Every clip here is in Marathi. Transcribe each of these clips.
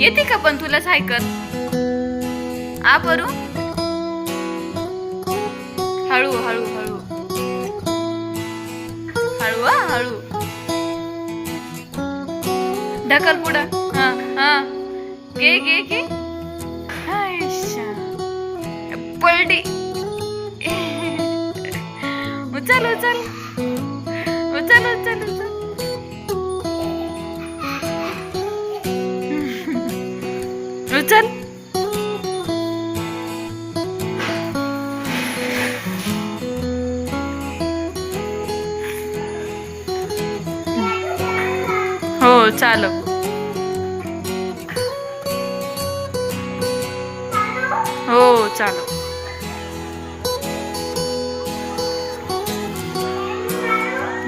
येते का पण तुला सायकल? आ परू, हळू हळू हळू हळू हळू, ढकल पुढं. हा हा, घे घे घे. पलटी. उचल उचल उचल उचल उचल. उचल. हो चालो. हो चालो.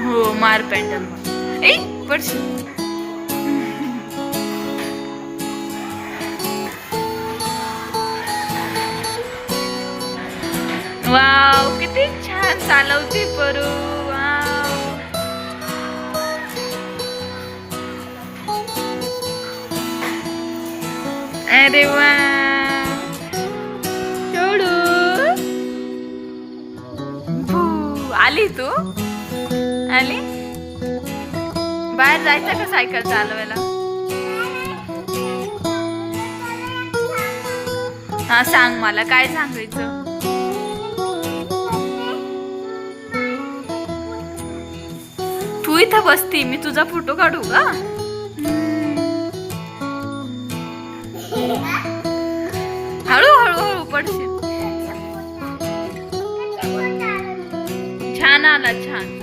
हो मार पेंडल. ए पडशील. वाव किती छान चालवती परू. वाव. अरे वा. छोडू. आली तू आली. बाहेर जायचं का सायकल चालवायला? हा सांग, मला काय सांगायचं? तू इथं बसती, मी तुझा फोटो काढू का? हळू हळू हळू पडशील. छान आला छान.